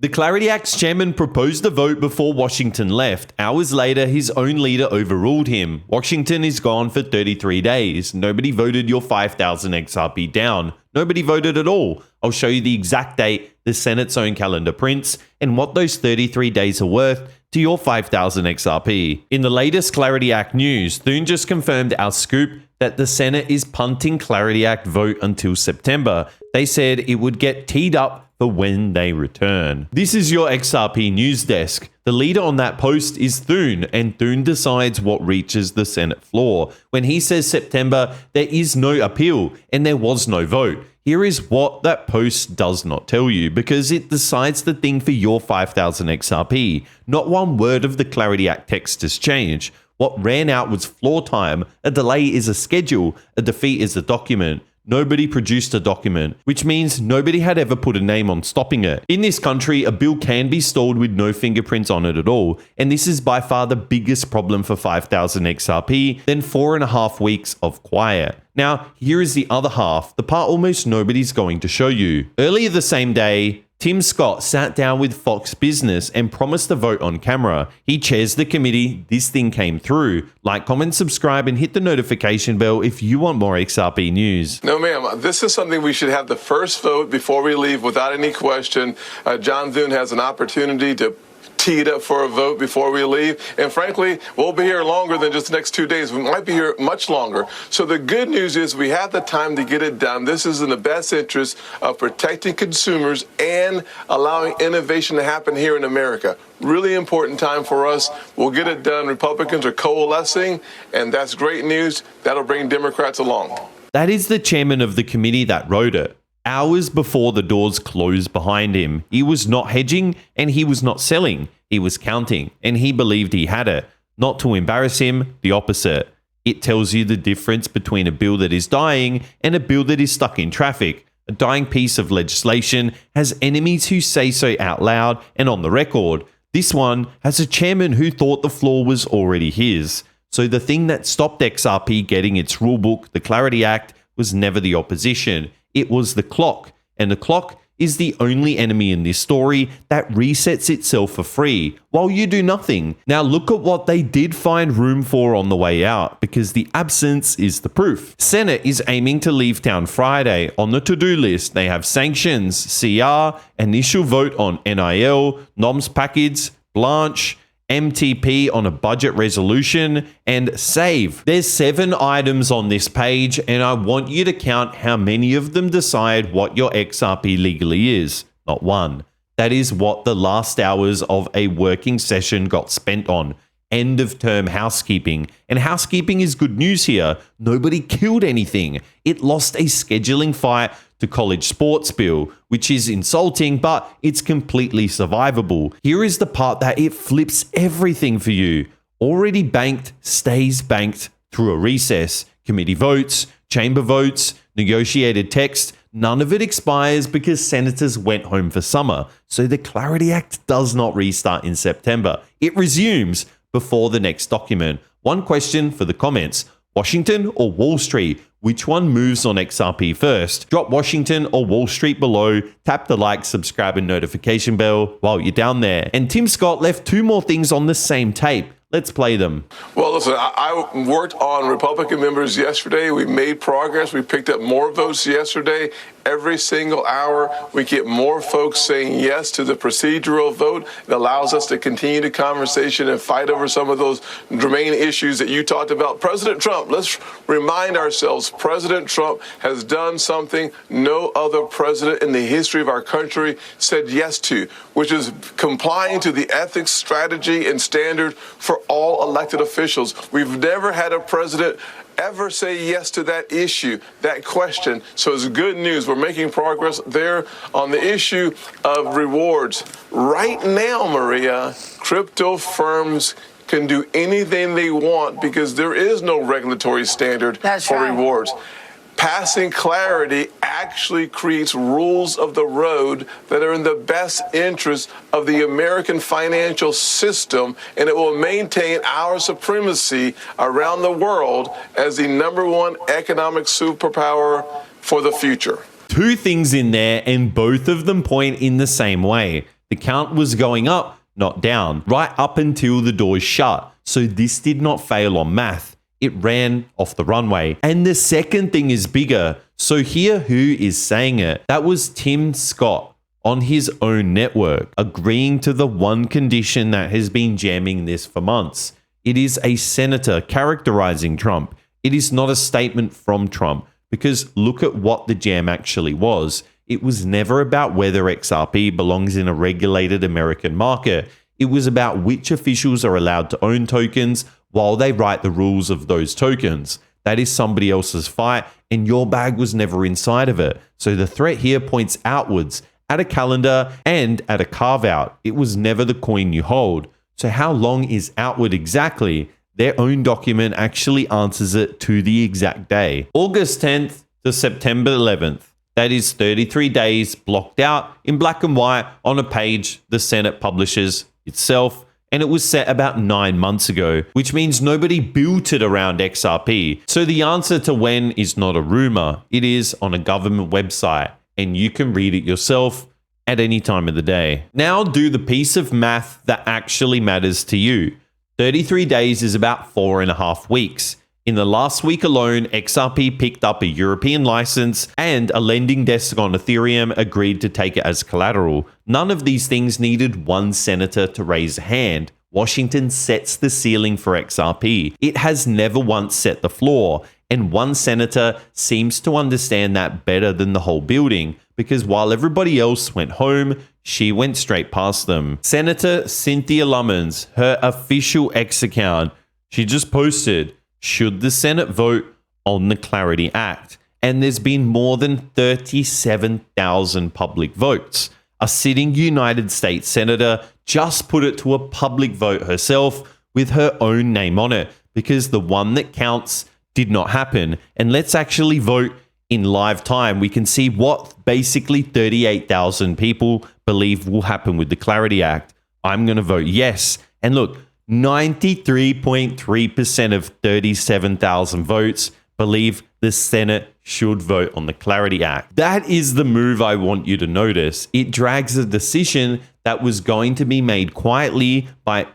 The Clarity Act's chairman proposed a vote before Washington left. Hours later, his own leader overruled him. Washington is gone for 33 days. Nobody voted your 5,000 XRP down. Nobody voted at all. I'll show you the exact date the Senate's own calendar prints and what those 33 days are worth to your 5,000 XRP. In the latest Clarity Act news, Thune just confirmed our scoop that the Senate is punting Clarity Act vote until September. They said it would get teed up for when they return. This is your XRP news desk. The leader on that post is Thune, and Thune decides what reaches the Senate floor. When he says September, there is no appeal, and there was no vote. Here is what that post does not tell you, because it decides the thing for your 5,000 XRP. Not one word of the Clarity Act text has changed. What ran out was floor time. A delay is a schedule. A defeat is a document. Nobody produced a document, which means nobody had ever put a name on stopping it. In this country, a bill can be stalled with no fingerprints on it at all, and this is by far the biggest problem for 5,000 XRP than 4.5 weeks of quiet. Now, here is the other half, the part almost nobody's going to show you. Earlier the same day, Tim Scott sat down with Fox Business and promised a vote on camera. He chairs the committee. This thing came through. Like, comment, subscribe, and hit the notification bell if you want more XRP news. No, ma'am. This is something we should have the first vote before we leave without any question. John Thune has an opportunity to tee it up for a vote before we leave. And frankly, we'll be here longer than just the next 2 days. We might be here much longer. So the good news is we have the time to get it done. This is in the best interest of protecting consumers and allowing innovation to happen here in America. Really important time for us. We'll get it done. Republicans are coalescing, and that's great news. That'll bring Democrats along. That is the chairman of the committee that wrote it. Hours before the doors closed behind him, he was not hedging and he was not selling. He was counting, and he believed he had it. Not to embarrass him, the opposite. It tells you the difference between a bill that is dying and a bill that is stuck in traffic. A dying piece of legislation has enemies who say so out loud and on the record. This one has a chairman who thought the floor was already his. So the thing that stopped XRP getting its rulebook, the Clarity Act, was never the opposition. It was the clock, and the clock is the only enemy in this story that resets itself for free while you do nothing. Now look at what they did find room for on the way out, because the absence is the proof. Senate is aiming to leave town Friday. On the to-do list, they have sanctions, CR, initial vote on NIL, NOMS package, Blanche, MTP on a budget resolution, and save. There's 7 items on this page, and I want you to count how many of them decide what your XRP legally is. Not one. That is what the last hours of a working session got spent on. End of term housekeeping. And housekeeping is good news here. Nobody killed anything. It lost a scheduling fight to college sports bill, which is insulting, but it's completely survivable. Here is the part that it flips everything for you. Already banked stays banked through a recess. Committee votes, chamber votes, negotiated text, none of it expires because senators went home for summer. So the Clarity Act does not restart in September. It resumes before the next document. One question for the comments: Washington or Wall Street? Which one moves on XRP first? Drop Washington or Wall Street below. Tap the like, subscribe, and notification bell while you're down there. And Tim Scott left 2 more things on the same tape. Let's play them. Well, listen, I worked on Republican members yesterday. We made progress. We picked up more votes yesterday. Every single hour, we get more folks saying yes to the procedural vote. It allows us to continue the conversation and fight over some of those germane issues that you talked about. President Trump, let's remind ourselves, President Trump has done something no other president in the history of our country said yes to, which is complying to the ethics, strategy, and standard for all elected officials. We've never had a president ever say yes to that issue, that question. So it's good news. We're making progress there on the issue of rewards. Right now, Maria, crypto firms can do anything they want because there is no regulatory standard for rewards. Passing Clarity actually creates rules of the road that are in the best interest of the American financial system, and it will maintain our supremacy around the world as the #1 economic superpower for the future. 2 things in there, and both of them point in the same way. The count was going up, not down, right up until the doors shut. So this did not fail on math. It ran off the runway. And the second thing is bigger. So here, who is saying it? That was Tim Scott on his own network, agreeing to the one condition that has been jamming this for months. It is a senator characterizing Trump. It is not a statement from Trump, because look at what the jam actually was. It was never about whether XRP belongs in a regulated American market. It was about which officials are allowed to own tokens while they write the rules of those tokens. That is somebody else's fight, and your bag was never inside of it. So the threat here points outwards at a calendar and at a carve out. It was never the coin you hold. So how long is outward exactly? Their own document actually answers it to the exact day. August 10th to September 11th. That is 33 days blocked out in black and white on a page the Senate publishes itself. And it was set about 9 months ago, which means nobody built it around XRP. So the answer to when is not a rumor. It is on a government website, and you can read it yourself at any time of the day. Now do the piece of math that actually matters to you. 33 days is about 4.5 weeks. In the last week alone, XRP picked up a European license and a lending desk on Ethereum agreed to take it as collateral. None of these things needed one senator to raise a hand. Washington sets the ceiling for XRP. It has never once set the floor, and one senator seems to understand that better than the whole building, because while everybody else went home, she went straight past them. Senator Cynthia Lummis, her official X account, she just posted, should the Senate vote on the Clarity Act? And there's been more than 37,000 public votes. A sitting United States senator just put it to a public vote herself with her own name on it, because the one that counts did not happen. And let's actually vote in live time. We can see what basically 38,000 people believe will happen with the Clarity Act. I'm going to vote yes. And look, 93.3% of 37,000 votes believe the Senate should vote on the Clarity Act. That is the move I want you to notice. It drags a decision that was going to be made quietly by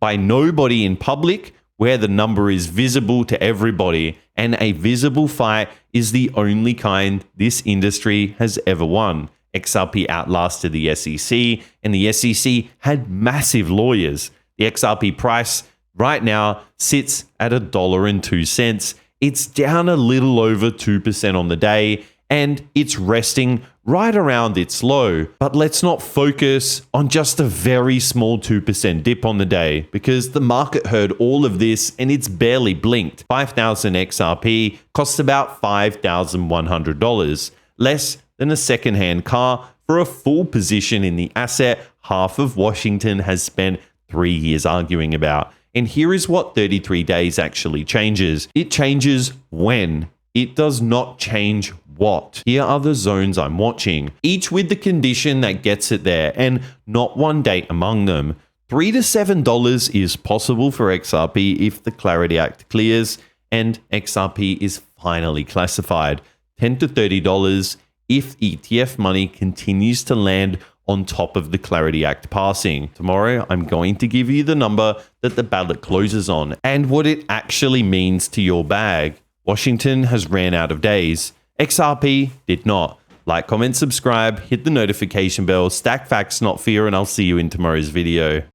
nobody in public, where the number is visible to everybody, and a visible fight is the only kind this industry has ever won. XRP outlasted the SEC, and the SEC had massive lawyers. The XRP price right now sits at $1.02. It's down a little over 2% on the day, and it's resting right around its low. But let's not focus on just a very small 2% dip on the day, because the market heard all of this and it's barely blinked. 5,000 XRP costs about $5,100, less than a second-hand car for a full position in the asset half of Washington has spent 3 years arguing about. And here is what 33 days actually changes. It changes when. It does not change what. Here are the zones I'm watching, each with the condition that gets it there, and not one date among them. $3 to $7 is possible for XRP if the Clarity Act clears and XRP is finally classified. $10 to $30 if ETF money continues to land on top of the Clarity Act passing. Tomorrow, I'm going to give you the number that the ballot closes on and what it actually means to your bag. Washington has ran out of days. XRP did not. Like, comment, subscribe, hit the notification bell, stack facts, not fear, and I'll see you in tomorrow's video.